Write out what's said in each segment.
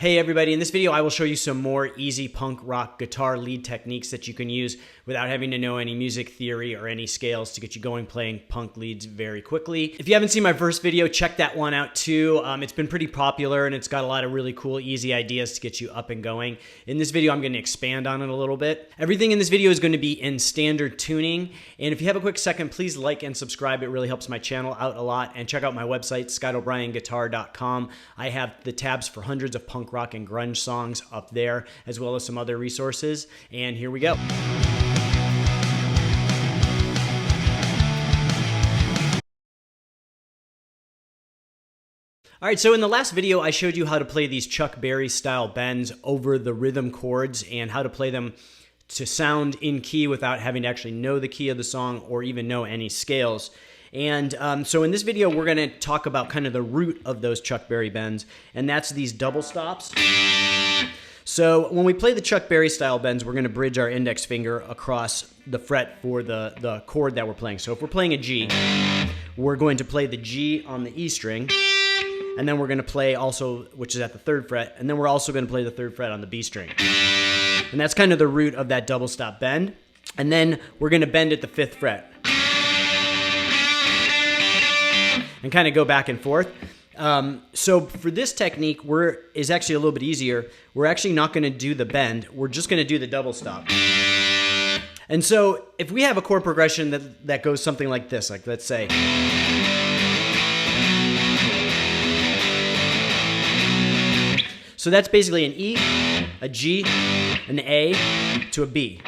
Hey everybody, in this video I will show you some more easy punk rock guitar lead techniques that you can use without having to know any music theory or any scales to get you going playing punk leads very quickly. If you haven't seen my first video, check that one out too. It's been pretty popular and it's got a lot of really cool, easy ideas to get you up and going. In this video, I'm going to expand on it a little bit. Everything in this video is going to be in standard tuning, and if you have a quick second, please like and subscribe. It really helps my channel out a lot, and check out my website, scottobryanguitar.com. I have the tabs for hundreds of punk rock and grunge songs up there, as well as some other resources, and here we go. All right, so in the last video, I showed you how to play these Chuck Berry style bends over the rhythm chords and how to play them to sound in key without having to actually know the key of the song or even know any scales. And so in this video, we're going to talk about kind of the root of those Chuck Berry bends, and that's these double stops. So when we play the Chuck Berry style bends, we're going to bridge our index finger across the fret for the chord that we're playing. So if we're playing a G, we're going to play the G on the E string, and then we're going to play also, which is at the 3rd fret, and then we're also going to play the 3rd fret on the B string. And that's kind of the root of that double stop bend. And then we're going to bend at the 5th fret and kind of go back and forth. So for this technique, is actually a little bit easier. We're actually not going to do the bend. We're just going to do the double stop. And so if we have a chord progression that goes something like this, like let's say, so that's basically an E, a G, an A to a B.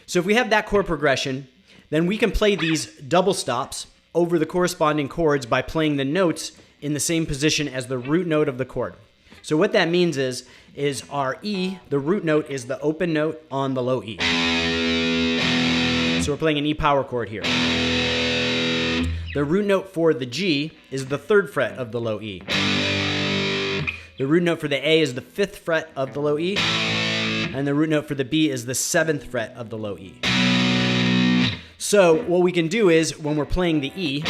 So if we have that chord progression, then we can play these double stops over the corresponding chords by playing the notes in the same position as the root note of the chord. So what that means is our E, the root note, is the open note on the low E. So we're playing an E power chord here. The root note for the G is the 3rd fret of the low E. The root note for the A is the 5th fret of the low E. And the root note for the B is the 7th fret of the low E. So what we can do is, when we're playing the E,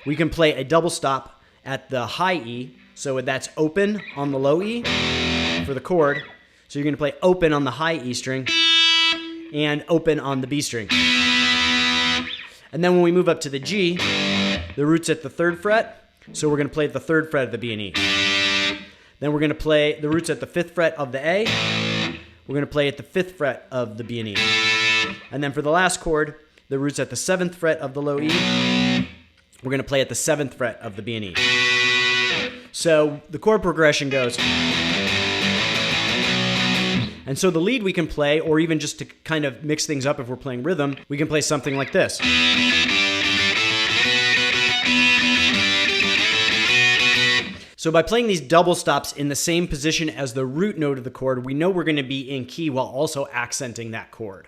we can play a double stop at the high E. So that's open on the low E for the chord. So you're going to play open on the high E string and open on the B string. And then when we move up to the G, the root's at the 3rd fret, so we're going to play at the 3rd fret of the B and E. Then we're going to play the root's at the 5th fret of the A, we're going to play at the 5th fret of the B and E. And then for the last chord, the root's at the 7th fret of the low E, we're going to play at the 7th fret of the B and E. So the chord progression goes. And so the lead we can play, or even just to kind of mix things up if we're playing rhythm, we can play something like this. So by playing these double stops in the same position as the root note of the chord, we know we're going to be in key while also accenting that chord.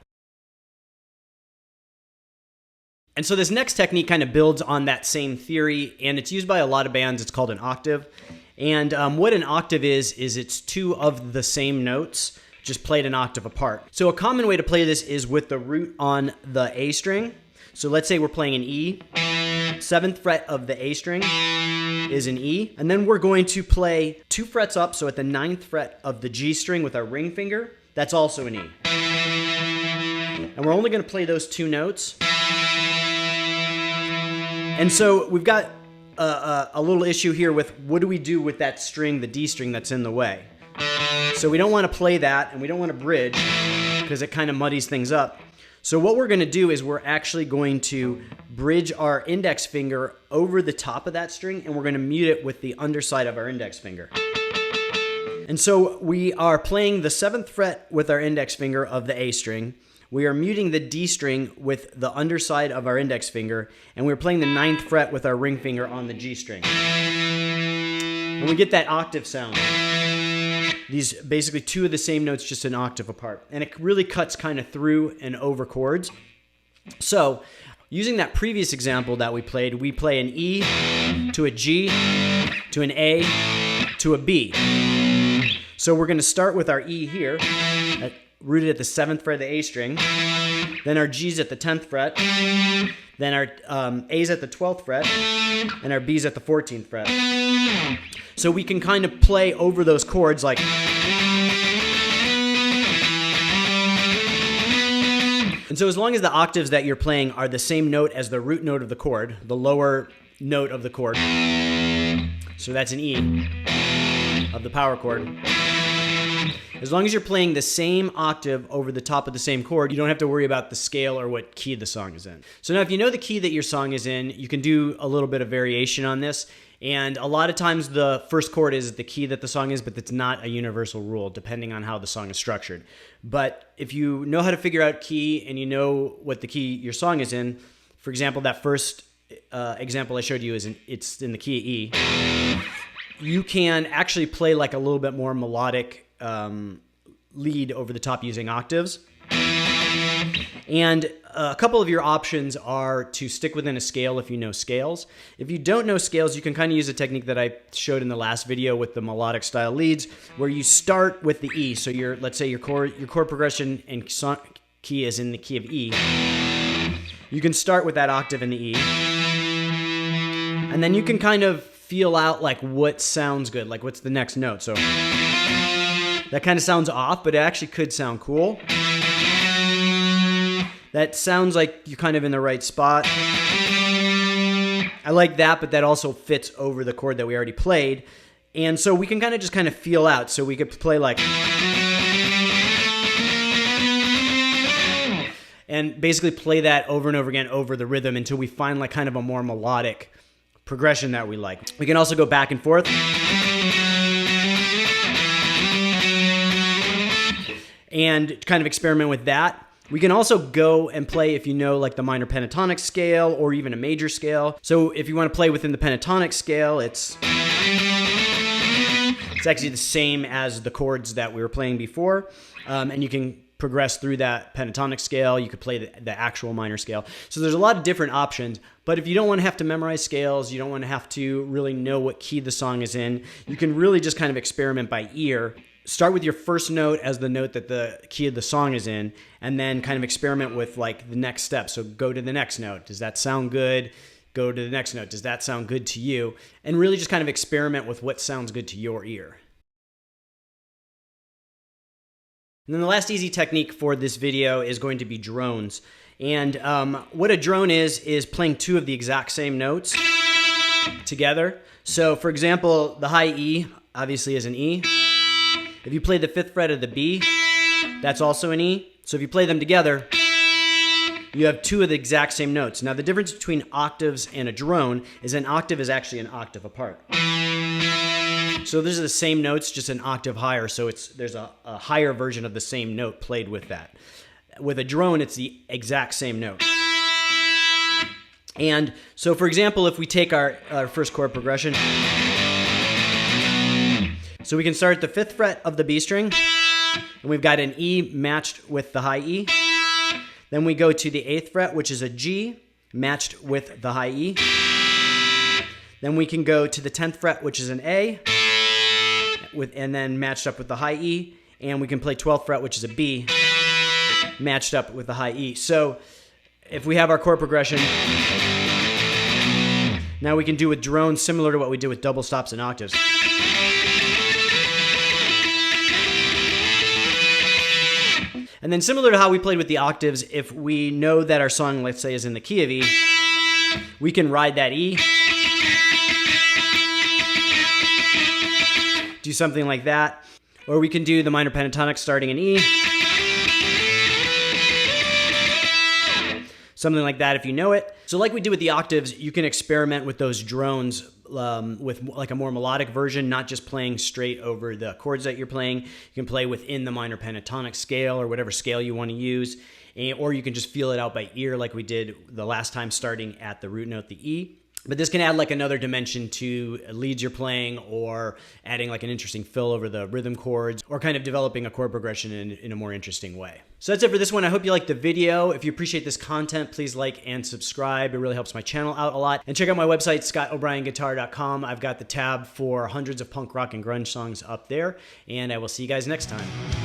And so this next technique kind of builds on that same theory, and it's used by a lot of bands. It's called an octave. And what an octave is it's 2 of the same notes just played an octave apart. So a common way to play this is with the root on the A string. So let's say we're playing an E. 7th fret of the A string is an E. And then we're going to play 2 frets up, so at the 9th fret of the G string with our ring finger, that's also an E. And we're only going to play those 2 notes. And so we've got a little issue here with what do we do with that string, the D string that's in the way. So we don't want to play that, and we don't want to bridge because it kind of muddies things up. So what we're going to do is we're actually going to bridge our index finger over the top of that string, and we're going to mute it with the underside of our index finger. And so we are playing the 7th fret with our index finger of the A string. We are muting the D string with the underside of our index finger, and we're playing the 9th fret with our ring finger on the G string. And we get that octave sound. These basically 2 of the same notes, just an octave apart. And it really cuts kind of through and over chords. So using that previous example that we played, we play an E to a G to an A to a B. So we're going to start with our E here rooted at the 7th fret of the A string. Then our G's at the 10th fret. Then our A's at the 12th fret. And our B's at the 14th fret. So we can kind of play over those chords like... And so as long as the octaves that you're playing are the same note as the root note of the chord, the lower note of the chord, so that's an E of the power chord. As long as you're playing the same octave over the top of the same chord, you don't have to worry about the scale or what key the song is in. So now if you know the key that your song is in, you can do a little bit of variation on this. And a lot of times the first chord is the key that the song is, but that's not a universal rule depending on how the song is structured. But if you know how to figure out key and you know what the key your song is in, for example, that first example I showed you it's in the key of E, you can actually play like a little bit more melodic lead over the top using octaves. And a couple of your options are to stick within a scale if you know scales. If you don't know scales, you can kind of use a technique that I showed in the last video with the melodic style leads, where you start with the E. So let's say your chord progression and key is in the key of E. You can start with that octave in the E. And then you can kind of feel out like what sounds good, like what's the next note. So that kind of sounds off, but it actually could sound cool. That sounds like you're kind of in the right spot. I like that, but that also fits over the chord that we already played. And so we can kind of just kind of feel out. So we could play like... and basically play that over and over again over the rhythm until we find like kind of a more melodic progression that we like. We can also go back and forth. And kind of experiment with that. We can also go and play if you know like the minor pentatonic scale or even a major scale. So if you want to play within the pentatonic scale, it's actually the same as the chords that we were playing before. And you can progress through that pentatonic scale. You could play the actual minor scale. So there's a lot of different options. But if you don't want to have to memorize scales, you don't want to have to really know what key the song is in, you can really just kind of experiment by ear. Start with your first note as the note that the key of the song is in, and then kind of experiment with like the next step. So go to the next note. Does that sound good? Go to the next note. Does that sound good to you? And really just kind of experiment with what sounds good to your ear. And then the last easy technique for this video is going to be drones. And what a drone is playing two of the exact same notes together. So for example, the high E obviously is an E. If you play the 5th fret of the B, that's also an E. So if you play them together, you have two of the exact same notes. Now the difference between octaves and a drone is an octave is actually an octave apart. So these are the same notes, just an octave higher. So there's a higher version of the same note played with that. With a drone, it's the exact same note. And so for example, if we take our first chord progression, so we can start at the 5th fret of the B string, and we've got an E matched with the high E. Then we go to the 8th fret, which is a G matched with the high E. Then we can go to the 10th fret, which is an A, and then matched up with the high E. And we can play 12th fret, which is a B, matched up with the high E. So if we have our chord progression, now we can do with drones similar to what we did with double stops and octaves. And then similar to how we played with the octaves, if we know that our song, let's say, is in the key of E, we can ride that E, do something like that, or we can do the minor pentatonic starting in E, something like that if you know it. So like we did with the octaves, you can experiment with those drones with like a more melodic version, not just playing straight over the chords that you're playing. You can play within the minor pentatonic scale or whatever scale you want to use, or you can just feel it out by ear like we did the last time, starting at the root note, the E. But this can add like another dimension to leads you're playing, or adding like an interesting fill over the rhythm chords, or kind of developing a chord progression in a more interesting way. So that's it for this one. I hope you liked the video. If you appreciate this content, please like and subscribe. It really helps my channel out a lot. And check out my website, scottobryanguitar.com. I've got the tab for hundreds of punk rock and grunge songs up there. And I will see you guys next time.